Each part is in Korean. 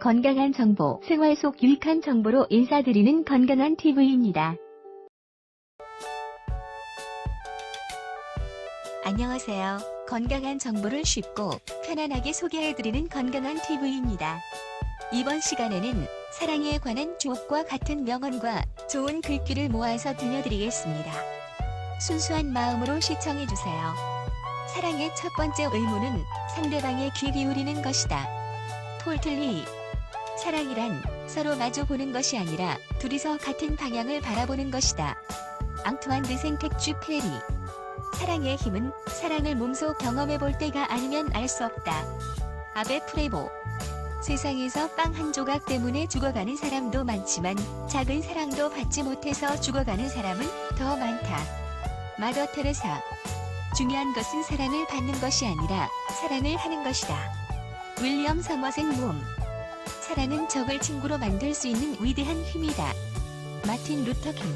건강한 정보, 생활 속 유익한 정보로 인사드리는 건강한 TV입니다. 안녕하세요. 건강한 정보를 쉽고 편안하게 소개해드리는 건강한 TV입니다. 이번 시간에는 사랑에 관한 주옥과 같은 명언과 좋은 글귀를 모아서 들려드리겠습니다. 순수한 마음으로 시청해주세요. 사랑의 첫 번째 의무는 상대방의 귀 기울이는 것이다. 톨틀리. 사랑이란 서로 마주 보는 것이 아니라 둘이서 같은 방향을 바라보는 것이다. 앙투안 드 생텍쥐페리. 사랑의 힘은 사랑을 몸소 경험해 볼 때가 아니면 알 수 없다. 아베 프레보. 세상에서 빵 한 조각 때문에 죽어가는 사람도 많지만 작은 사랑도 받지 못해서 죽어가는 사람은 더 많다. 마더 테레사. 중요한 것은 사랑을 받는 것이 아니라 사랑을 하는 것이다. 윌리엄 서머셋 몸. 사랑은 적을 친구로 만들 수 있는 위대한 힘이다. 마틴 루터 킹.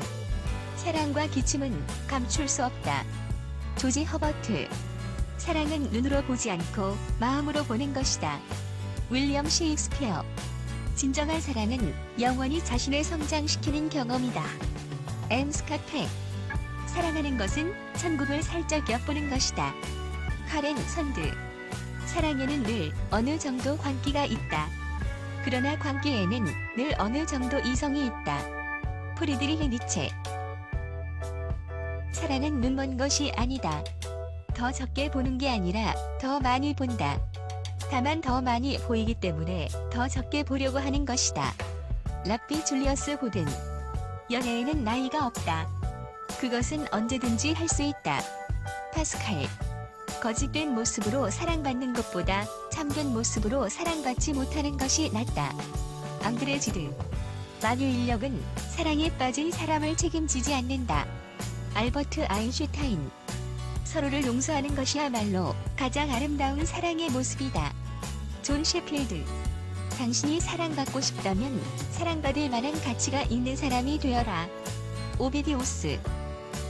사랑과 기침은 감출 수 없다. 조지 허버트. 사랑은 눈으로 보지 않고 마음으로 보는 것이다. 윌리엄 셰익스피어. 진정한 사랑은 영원히 자신을 성장시키는 경험이다. 엠 스캇 팩. 사랑하는 것은 천국을 살짝 엿보는 것이다. 카렌 선드. 사랑에는 늘 어느 정도 광기가 있다. 그러나 광기에는 늘 어느 정도 이성이 있다. 프리드리히 니체. 사랑은 눈먼 것이 아니다. 더 적게 보는 게 아니라 더 많이 본다. 다만 더 많이 보이기 때문에 더 적게 보려고 하는 것이다. 랍비 줄리어스 고든. 연애에는 나이가 없다. 그것은 언제든지 할 수 있다. 파스칼. 거짓된 모습으로 사랑받는 것보다 참된 모습으로 사랑받지 못하는 것이 낫다. 앙드레 지드. 만유 인력은 사랑에 빠진 사람을 책임지지 않는다. 알버트 아인슈타인. 서로를 용서하는 것이야말로 가장 아름다운 사랑의 모습이다. 존 셰필드. 당신이 사랑받고 싶다면 사랑받을 만한 가치가 있는 사람이 되어라. 오비디우스.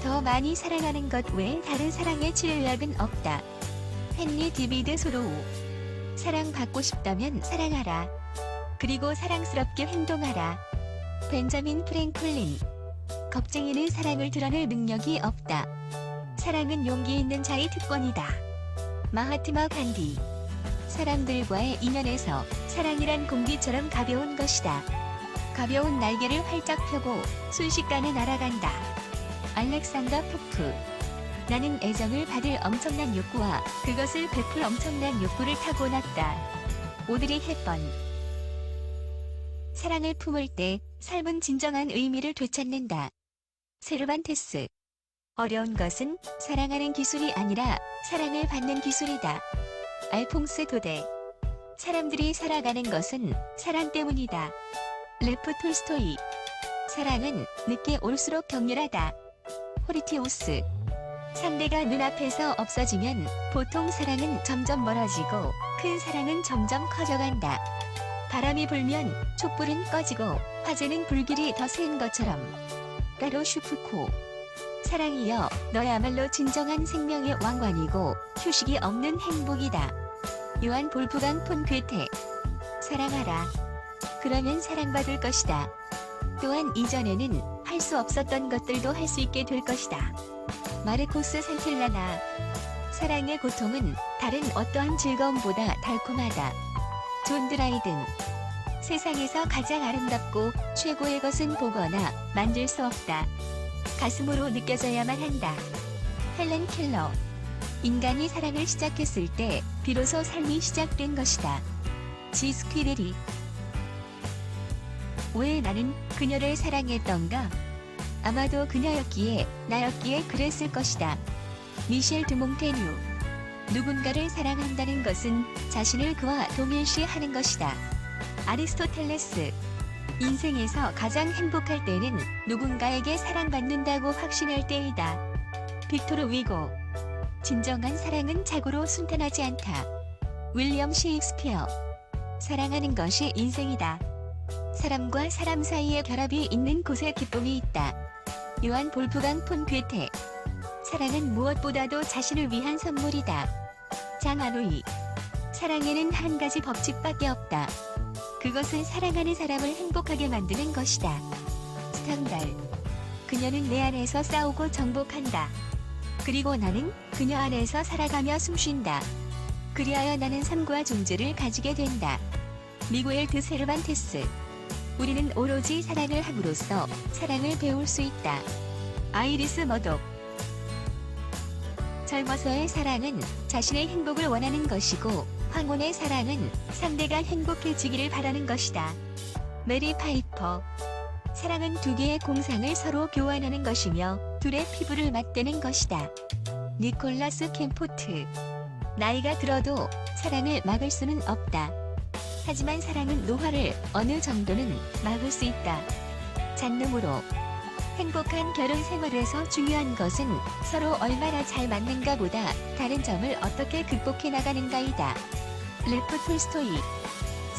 더 많이 사랑하는 것 외에 다른 사랑의 치료약은 없다. 헨리 디비드 소로우. 사랑받고 싶다면 사랑하라. 그리고 사랑스럽게 행동하라. 벤자민 프랭클린. 겁쟁이는 사랑을 드러낼 능력이 없다. 사랑은 용기 있는 자의 특권이다. 마하트마 간디. 사람들과의 인연에서 사랑이란 공기처럼 가벼운 것이다. 가벼운 날개를 활짝 펴고 순식간에 날아간다. 알렉산더 포프. 나는 애정을 받을 엄청난 욕구와 그것을 베풀 엄청난 욕구를 타고났다. 오드리 헵번. 사랑을 품을 때 삶은 진정한 의미를 되찾는다. 세르반테스. 어려운 것은 사랑하는 기술이 아니라 사랑을 받는 기술이다. 알퐁스 도데. 사람들이 살아가는 것은 사랑 때문이다. 레프 톨스토이. 사랑은 늦게 올수록 격렬하다. 호리티우스. 상대가 눈앞에서 없어지면 보통 사랑은 점점 멀어지고 큰 사랑은 점점 커져간다. 바람이 불면 촛불은 꺼지고 화재는 불길이 더 센 것처럼. 까로 슈프코. 사랑이여, 너야말로 진정한 생명의 왕관이고 휴식이 없는 행복이다. 요한 볼프강 폰 괴테. 사랑하라. 그러면 사랑받을 것이다. 또한 이전에는 할 수 없었던 것들도 할 수 있게 될 것이다. 마르코스 산텔라나. 사랑의 고통은 다른 어떠한 즐거움보다 달콤하다. 존 드라이든. 세상에서 가장 아름답고 최고의 것은 보거나 만질 수 없다. 가슴으로 느껴져야만 한다. 헬렌 켈러. 인간이 사랑을 시작했을 때 비로소 삶이 시작된 것이다. 지 스퀴레리. 왜 나는 그녀를 사랑했던가? 아마도 그녀였기에 나였기에 그랬을 것이다. 미셸 드몽테뉴. 누군가를 사랑한다는 것은 자신을 그와 동일시하는 것이다. 아리스토텔레스. 인생에서 가장 행복할 때는 누군가에게 사랑받는다고 확신할 때이다. 빅토르 위고. 진정한 사랑은 자고로 순탄하지 않다. 윌리엄 셰익스피어. 사랑하는 것이 인생이다. 사람과 사람 사이의 결합이 있는 곳에 기쁨이 있다. 요한 볼프강 폰 괴테. 사랑은 무엇보다도 자신을 위한 선물이다. 장하노이. 사랑에는 한 가지 법칙밖에 없다. 그것은 사랑하는 사람을 행복하게 만드는 것이다. 스탕달. 그녀는 내 안에서 싸우고 정복한다. 그리고 나는 그녀 안에서 살아가며 숨쉰다. 그리하여 나는 삶과 존재를 가지게 된다. 미구엘 드 세르반테스. 우리는 오로지 사랑을 함으로써 사랑을 배울 수 있다. 아이리스 머독. 젊어서의 사랑은 자신의 행복을 원하는 것이고, 황혼의 사랑은 상대가 행복해지기를 바라는 것이다. 메리 파이퍼. 사랑은 두 개의 공상을 서로 교환하는 것이며 둘의 피부를 맞대는 것이다. 니콜라스 캠포트. 나이가 들어도 사랑을 막을 수는 없다. 하지만 사랑은 노화를 어느 정도는 막을 수 있다. 잔느무로. 행복한 결혼 생활에서 중요한 것은 서로 얼마나 잘 맞는가 보다 다른 점을 어떻게 극복해 나가는가이다. 레프 톨스토이.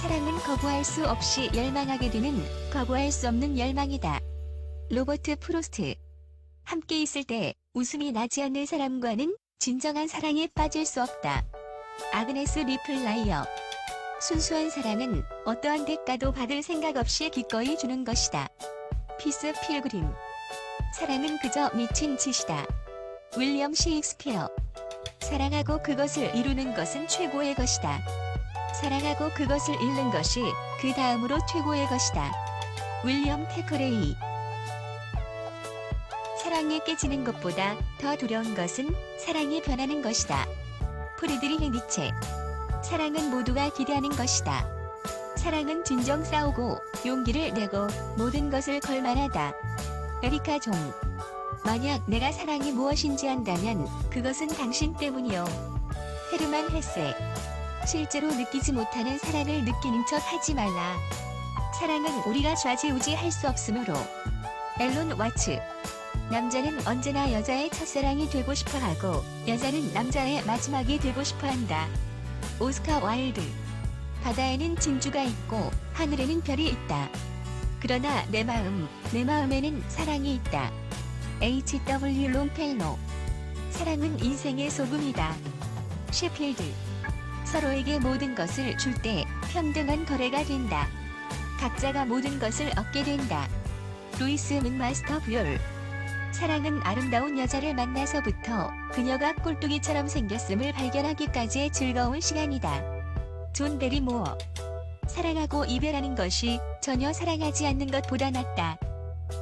사랑은 거부할 수 없이 열망하게 되는 거부할 수 없는 열망이다. 로버트 프로스트. 함께 있을 때 웃음이 나지 않는 사람과는 진정한 사랑에 빠질 수 없다. 아그네스 리플라이어. 순수한 사랑은 어떠한 대가도 받을 생각 없이 기꺼이 주는 것이다. 피스 필그림. 사랑은 그저 미친 짓이다. 윌리엄 셰익스피어. 사랑하고 그것을 이루는 것은 최고의 것이다. 사랑하고 그것을 잃는 것이 그 다음으로 최고의 것이다. 윌리엄 테커레이. 사랑에 깨지는 것보다 더 두려운 것은 사랑이 변하는 것이다. 프리드리히 니체. 사랑은 모두가 기대하는 것이다. 사랑은 진정 싸우고 용기를 내고 모든 것을 걸 만하다. 에리카 종. 만약 내가 사랑이 무엇인지 안다면 그것은 당신 때문이요. 헤르만 헤세. 실제로 느끼지 못하는 사랑을 느끼는 척 하지 말라. 사랑은 우리가 좌지우지할 수 없으므로. 앨런 와츠. 남자는 언제나 여자의 첫사랑이 되고 싶어하고 여자는 남자의 마지막이 되고 싶어한다. 오스카 와일드. 바다에는 진주가 있고 하늘에는 별이 있다. 그러나 내 마음에는 사랑이 있다. H.W. 롱펠로. 사랑은 인생의 소금이다. 셰필드. 서로에게 모든 것을 줄 때 평등한 거래가 된다. 각자가 모든 것을 얻게 된다. 루이스 맥마스터 뷰얼. 사랑은 아름다운 여자를 만나서부터 그녀가 꼴뚜기처럼 생겼음을 발견하기까지의 즐거운 시간이다. 존 베리모어. 사랑하고 이별하는 것이 전혀 사랑하지 않는 것보다 낫다.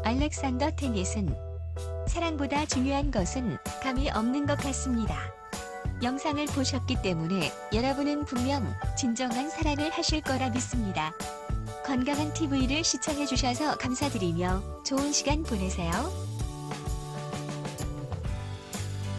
알렉산더 테니슨. 사랑보다 중요한 것은 감이 없는 것 같습니다. 영상을 보셨기 때문에 여러분은 분명 진정한 사랑을 하실 거라 믿습니다. 건강한 TV를 시청해주셔서 감사드리며 좋은 시간 보내세요.